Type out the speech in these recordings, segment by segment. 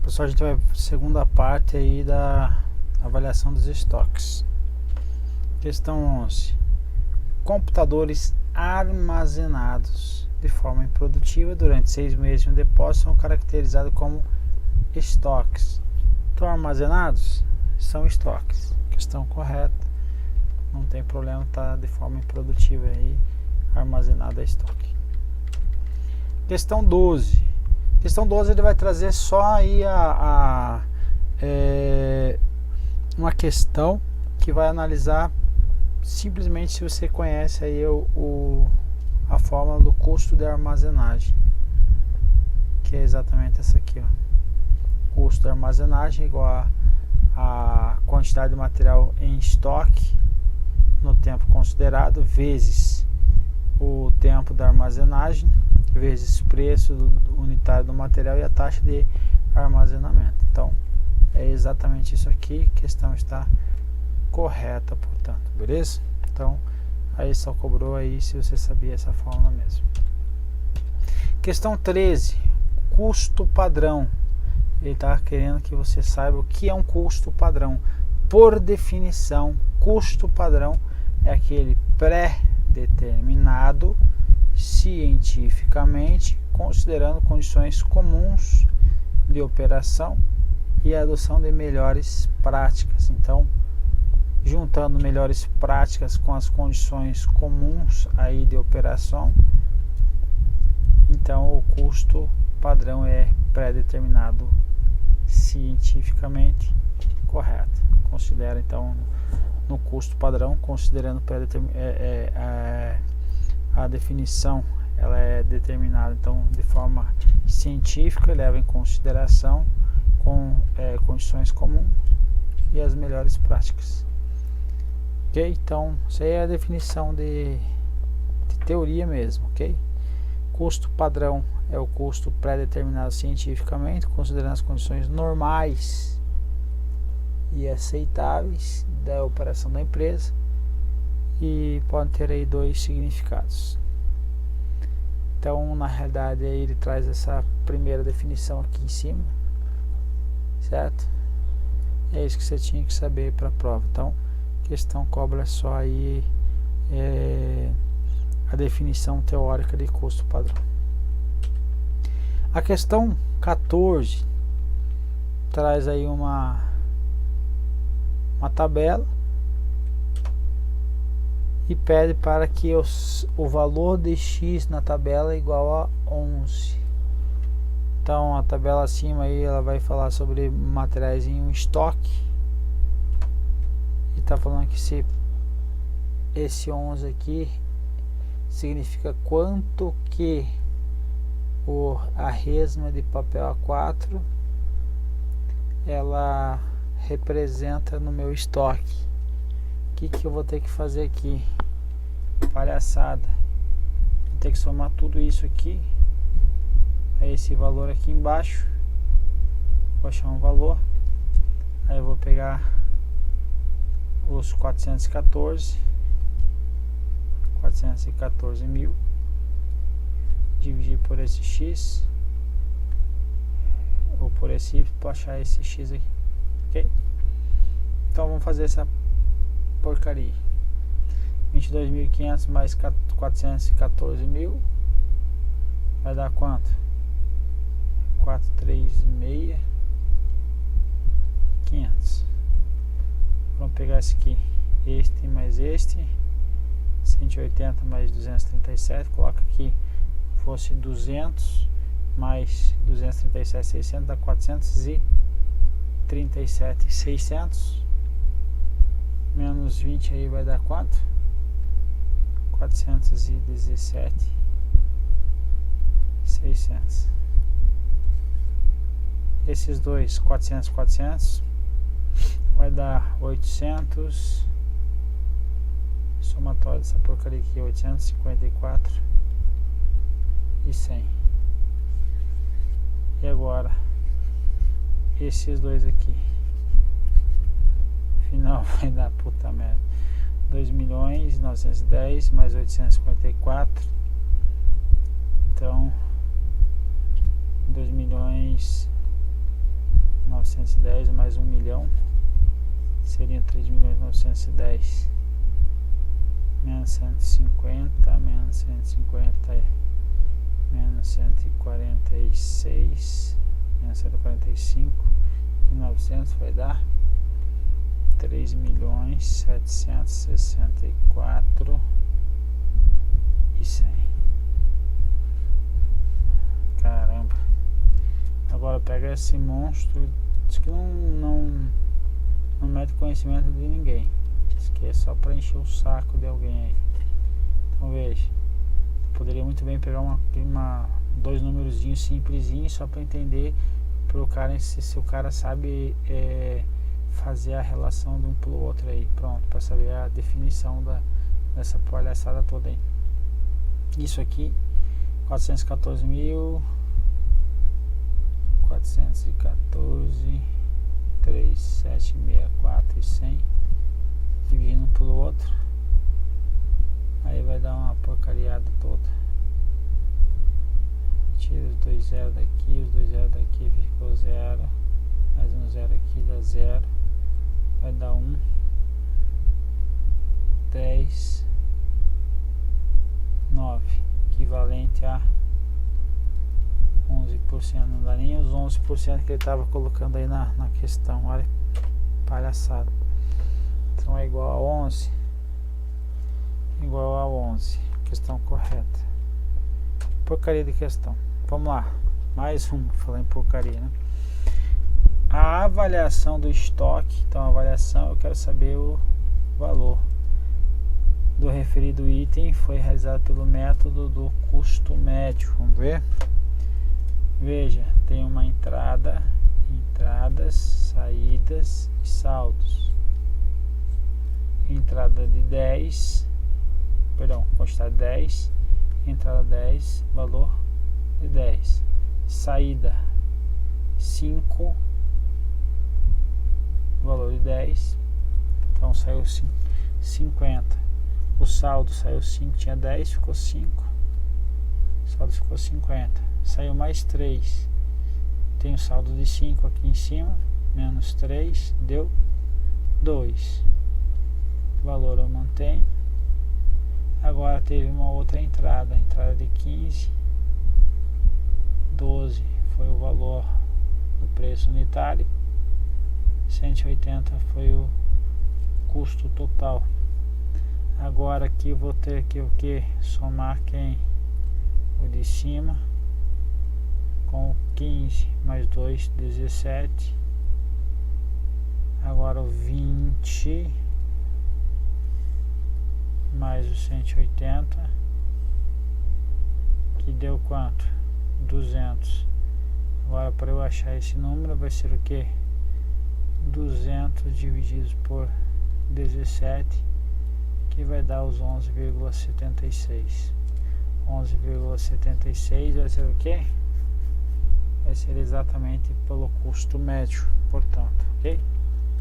Pessoal, a gente vai para a segunda parte aí da avaliação dos estoques. Questão 11. Computadores armazenados de forma improdutiva durante 6 meses em um depósito são caracterizados como estoques. Estão armazenados? São estoques. Questão correta. Não tem problema, tá de forma improdutiva aí, armazenado é estoque. Questão 12. Questão 12 ele vai trazer só aí uma questão que vai analisar simplesmente se você conhece aí a fórmula do custo de armazenagem, que é exatamente essa aqui, ó. Custo de armazenagem igual a quantidade de material em estoque no tempo considerado vezes o tempo da armazenagem vezes preço unitário do material e a taxa de armazenamento. Então é exatamente isso aqui, a questão está correta, portanto, beleza? Então aí só cobrou aí se você sabia essa fórmula mesmo. Questão 13, custo padrão. Ele está querendo que você saiba o que é um custo padrão. Por definição, custo padrão é aquele pré-determinado cientificamente, considerando condições comuns de operação e a adoção de melhores práticas. Então, juntando melhores práticas com as condições comuns aí de operação, então o custo padrão é pré-determinado cientificamente correto. Considera então no custo padrão, considerando a definição, ela é determinada então de forma científica, leva em consideração com condições comuns e as melhores práticas. Ok? Então isso aí é a definição de teoria mesmo, ok? Custo padrão é o custo pré-determinado cientificamente, considerando as condições normais e aceitáveis da operação da empresa, e pode ter aí dois significados. Então, na realidade, aí ele traz essa primeira definição aqui em cima, certo? É isso que você tinha que saber para a prova. Então, a questão cobra só aí a definição teórica de custo padrão. A questão 14 traz aí uma tabela e pede para que o valor de x na tabela é igual a 11. Então a tabela acima aí ela vai falar sobre materiais em um estoque e está falando que se esse 11 aqui significa quanto que a resma de papel A4 ela representa no meu estoque. O que eu vou ter que fazer aqui? Palhaçada. Vou ter que somar tudo isso aqui a esse valor aqui embaixo. Vou achar um valor. Aí eu vou pegar os 414 mil, dividir por esse x ou por esse y para achar esse x aqui, ok? Então vamos fazer essa porcaria. 22.500 mais 414 mil vai dar quanto? 436 500. Vamos pegar esse aqui, este mais este, 180 mais 237, coloca aqui, fosse 200 mais 237, 600 dá 437, 600 menos 20 aí vai dar quanto? 417, 600. Esses dois 400 vai dar 800, somatório dessa porcaria aqui, 854 e 100. E agora esses dois aqui, final vai dar, puta merda, 2.910 mais 854, então 2.910 910 mais 1 milhão seria 3.910 menos 150 menos 150 menos 146 menos 145 e 900 vai dar 3.764 e 100. Caramba. Agora pega esse monstro. Isso aqui não mete conhecimento de ninguém. Isso aqui é só para encher o saco de alguém aí. Então veja, poderia muito bem pegar dois númerozinhos simplesinhos só para entender pro cara se o cara sabe fazer a relação de um pelo outro aí. Pronto, para saber a definição dessa palhaçada toda aí. Isso aqui 414.414 3.764 e 100 dividindo um pelo outro, aí vai dar uma porcariada toda. Tira os dois zeros daqui, os dois zeros daqui ficou zero, mais um zero aqui dá zero, vai dar 1, 10, 9, equivalente a 11%, não dá nem os 11% que ele estava colocando aí na questão. Olha, palhaçada. Então é igual a 11, igual a 11, questão correta. Porcaria de questão. Vamos lá, mais uma, falando em porcaria, né? A avaliação do estoque. Então a avaliação, eu quero saber o valor do referido item, foi realizado pelo método do custo médio. Vamos ver. Veja, tem uma entrada, entradas, saídas e saldos. Entrada de 10, perdão, quantidade 10, entrada 10, valor de 10. Saída 5, valor de 10. Então saiu 50. O saldo saiu 5, tinha 10, ficou 5. O saldo ficou 50. Saiu mais 3. Tem o saldo de 5 aqui em cima. Menos 3, deu 2. O valor eu mantenho. Agora teve uma outra entrada. Entrada de 15. 12 foi o valor do preço unitário. 180 foi o custo total. Agora aqui eu vou ter que o que? Somar quem? O de cima com 15 mais 2, 17. Agora o 20 mais o 180, que deu quanto? 200. Agora para eu achar esse número vai ser o que? 200 divididos por 17, que vai dar os 11,76. 11,76 vai ser o que? Vai ser exatamente pelo custo médio, portanto, ok?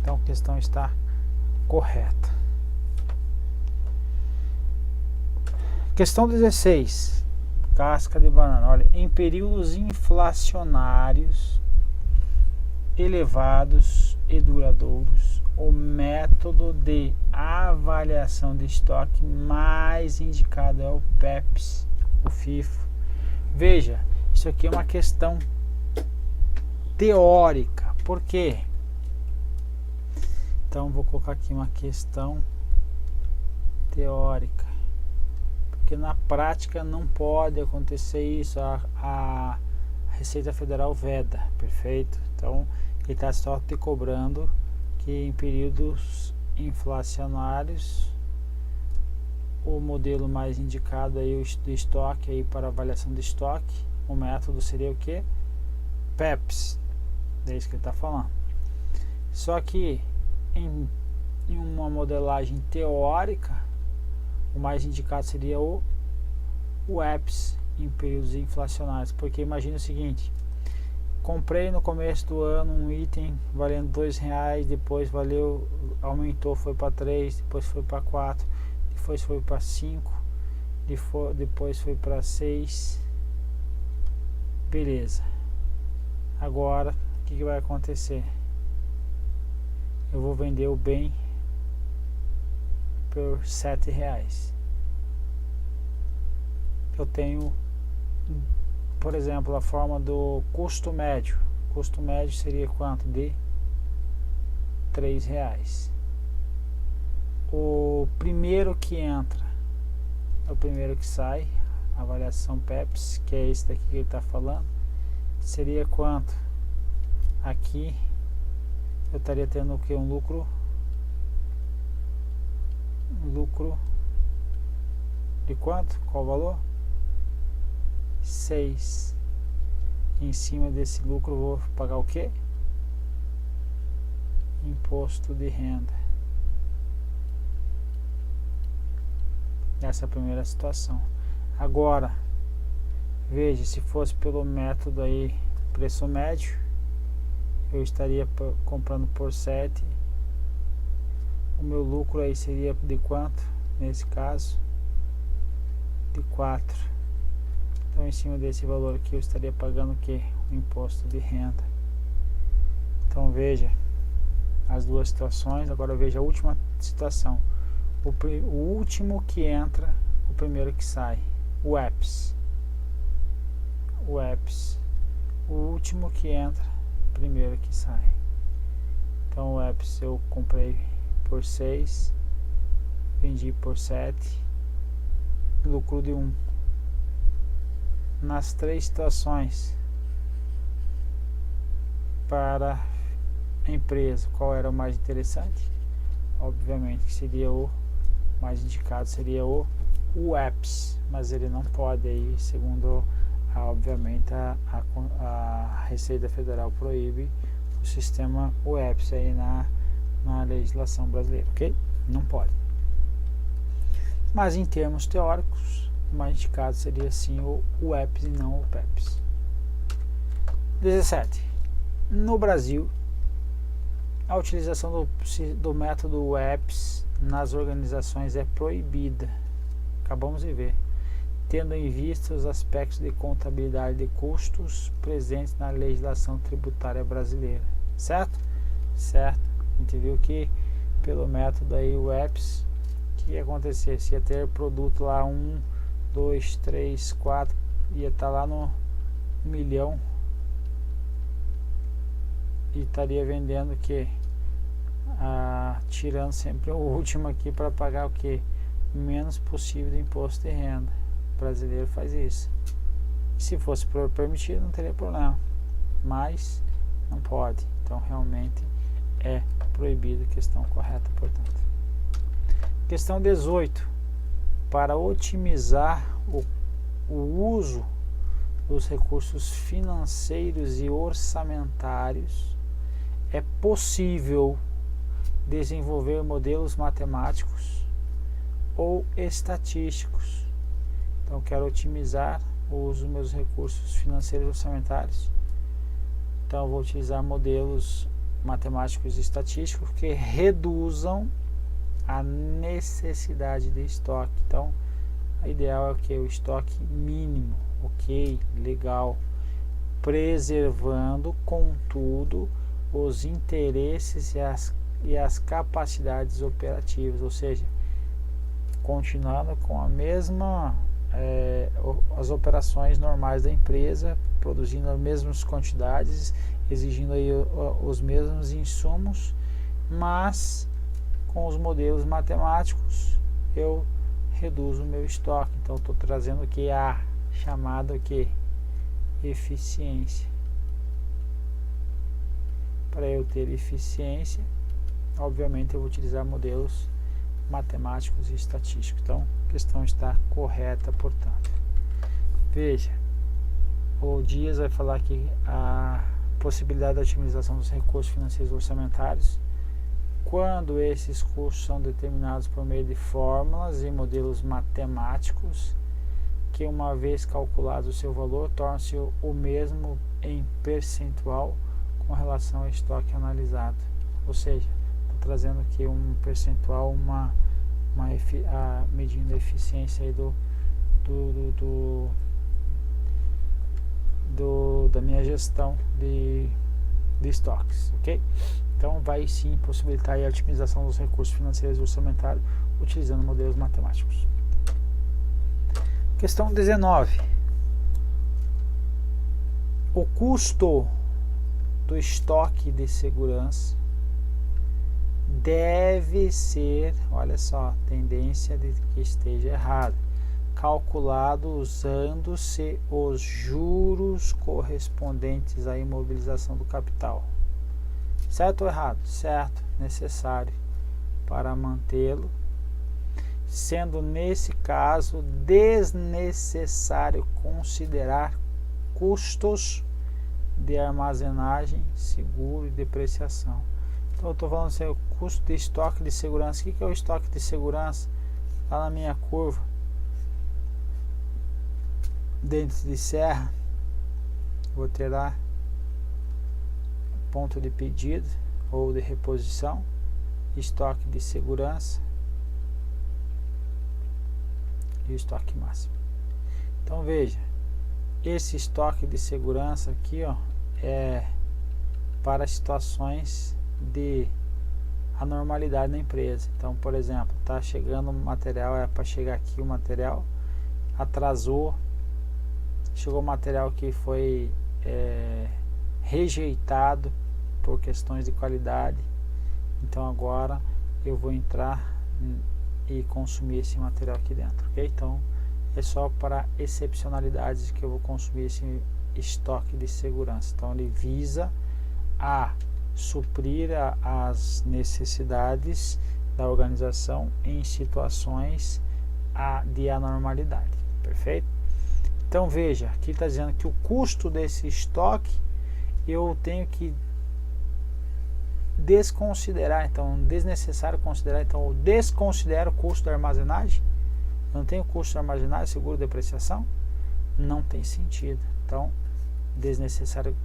Então a questão está correta. Questão 16. Casca de banana. Olha, em períodos inflacionários elevados e duradouros, o método de avaliação de estoque mais indicado é o PEPS, o FIFO. Veja, isso aqui é uma questão teórica. Por quê? Então vou colocar aqui uma questão teórica, porque na prática não pode acontecer isso. A Receita Federal veda, perfeito? Então ele está só te cobrando que em períodos inflacionários o modelo mais indicado aí, o de estoque aí para avaliação de estoque, o método seria o que? PEPS. É isso que ele está falando. Só que em uma modelagem teórica, o mais indicado seria o EPS em períodos inflacionários, porque imagina o seguinte: comprei no começo do ano um item valendo R$2, depois aumentou, foi para 3, depois foi para 4, depois foi para 5, depois foi para 6, beleza. Agora o que vai acontecer? eu vou vender o bem por R$7. Eu tenho, por exemplo, a forma do custo médio. O custo médio seria quanto? De R$3. O primeiro que entra é o primeiro que sai. A variação PEPS, que é esse daqui que ele está falando, seria quanto? Aqui eu estaria tendo o que? Um lucro de quanto? Qual o valor? 6. Em cima desse lucro eu vou pagar o que? Imposto de renda. Essa é a primeira situação. Agora, veja, se fosse pelo método aí, preço médio, eu estaria comprando por 7. O meu lucro aí seria de quanto? Nesse caso, de 4. Então, em cima desse valor aqui, eu estaria pagando o que? O imposto de renda. Então, veja as duas situações. Agora, veja a última situação. O último que entra, o primeiro que sai. O EPS. O último que entra, primeiro que sai. Então, o EPS eu comprei por 6, vendi por 7, lucro de 1. Nas 3 situações, para a empresa, qual era o mais interessante? Obviamente que seria o mais indicado, seria o EPS, mas ele não pode aí, segundo obviamente a Receita Federal proíbe o sistema EPS aí na legislação brasileira, ok? Não pode. Mas em termos teóricos, o mais indicado seria sim o EPS e não o PEPS. 17. No Brasil, a utilização do método EPS nas organizações é proibida. Acabamos de ver, tendo em vista os aspectos de contabilidade de custos presentes na legislação tributária brasileira, certo? Certo. A gente viu que pelo método aí o EPS, o que ia acontecer? Se ia ter produto lá 1, 2, 3, 4, ia estar lá no 1 milhão e estaria vendendo o que? Tirando sempre o último aqui para pagar o que? Menos possível de imposto de renda. O brasileiro faz isso. Se fosse permitido, não teria problema, mas não pode. Então realmente é proibido. Questão correta, portanto. Questão 18. Para otimizar o uso dos recursos financeiros e orçamentários, é possível desenvolver modelos matemáticos ou estatísticos. Então, quero otimizar o uso dos meus recursos financeiros e orçamentários. Então, vou utilizar modelos matemáticos e estatísticos que reduzam a necessidade de estoque. Então, o ideal é o que? O estoque mínimo. Ok, legal. Preservando, contudo, os interesses e as capacidades operativas, ou seja, continuando com a mesma as operações normais da empresa, produzindo as mesmas quantidades, exigindo aí os mesmos insumos, mas com os modelos matemáticos eu reduzo o meu estoque. Então estou trazendo aqui a chamada que eficiência. Para eu ter eficiência, obviamente eu vou utilizar modelos matemáticos e estatísticos. Então a questão está correta, portanto. Veja, o Dias vai falar que a possibilidade da otimização dos recursos financeiros orçamentários quando esses custos são determinados por meio de fórmulas e modelos matemáticos que, uma vez calculado o seu valor, tornam-se o mesmo em percentual com relação ao estoque analisado. Ou seja, estou trazendo aqui um percentual, medindo a eficiência aí da minha gestão de estoques, ok? Então vai sim possibilitar a otimização dos recursos financeiros e orçamentários utilizando modelos matemáticos. Questão 19. O custo do estoque de segurança deve ser, olha só, tendência de que esteja errado, calculado usando-se os juros correspondentes à imobilização do capital. Certo ou errado? Certo, necessário para mantê-lo, sendo nesse caso desnecessário considerar custos de armazenagem, seguro e depreciação. Então eu estou falando assim, o custo de estoque de segurança. O que é o estoque de segurança? Lá na minha curva, dentes de serra, vou ter lá ponto de pedido ou de reposição, estoque de segurança e o estoque máximo. Então veja, esse estoque de segurança aqui, ó, é para situações de anormalidade na empresa. Então, por exemplo, tá chegando um material, é para chegar aqui o material, atrasou, chegou material que foi rejeitado por questões de qualidade. Então agora eu vou entrar e consumir esse material aqui dentro, ok? Então é só para excepcionalidades que eu vou consumir esse estoque de segurança. Então ele visa a suprir as necessidades da organização em situações de anormalidade, perfeito? Então veja, aqui está dizendo que o custo desse estoque eu tenho que desconsiderar, então desnecessário considerar, então eu desconsidero o custo da armazenagem. Não tem o custo de armazenagem, seguro, depreciação? Não tem sentido. Então, desnecessário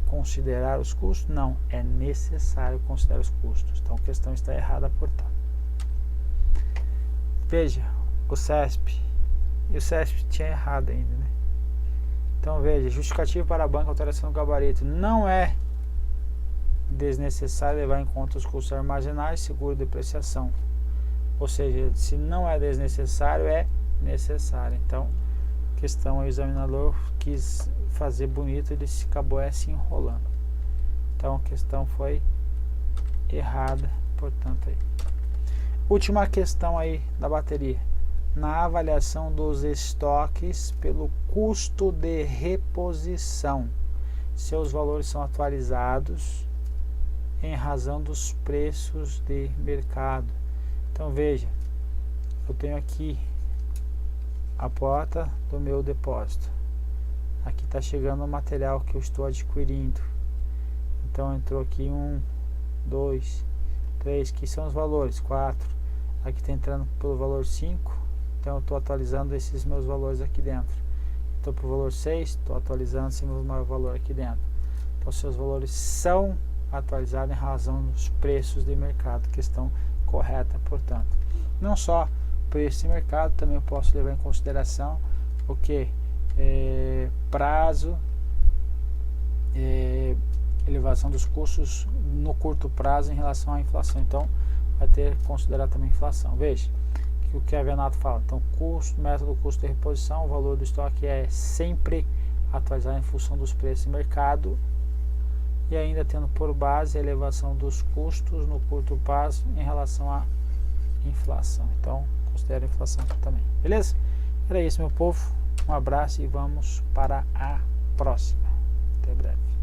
considerar os custos? Não, é necessário considerar os custos. Então, a questão está errada, portanto. Veja, o CESP. E o CESP tinha errado ainda, né? Então, veja, justificativo para a banca, alteração do gabarito. Não é desnecessário levar em conta os custos de armazenagem, seguro, depreciação. Ou seja, se não é desnecessário, é necessário. Então, questão, o examinador quis fazer bonito, ele acabou se enrolando. Então, a questão foi errada, portanto, aí. Última questão aí da bateria. Na avaliação dos estoques pelo custo de reposição, seus valores são atualizados em razão dos preços de mercado. Então veja, eu tenho aqui a porta do meu depósito. Aqui está chegando o material que eu estou adquirindo. Então entrou aqui 1, 2, 3, que são os valores, 4. Aqui está entrando pelo valor 5. Então eu estou atualizando esses meus valores aqui dentro. Então para o valor 6, estou atualizando esse meu valor aqui dentro. Então seus valores são atualizados em razão dos preços de mercado, questão correta, portanto. Não só preço de mercado, também eu posso levar em consideração o que? Prazo, elevação dos custos no curto prazo em relação à inflação. Então vai ter que considerar também a inflação. Veja que o que a Venato fala. Então custo, método custo de reposição, o valor do estoque é sempre atualizado em função dos preços de mercado, e ainda tendo por base a elevação dos custos no curto prazo em relação à inflação. Então, considere a inflação aqui também. Beleza? Era isso, meu povo. Um abraço e vamos para a próxima. Até breve.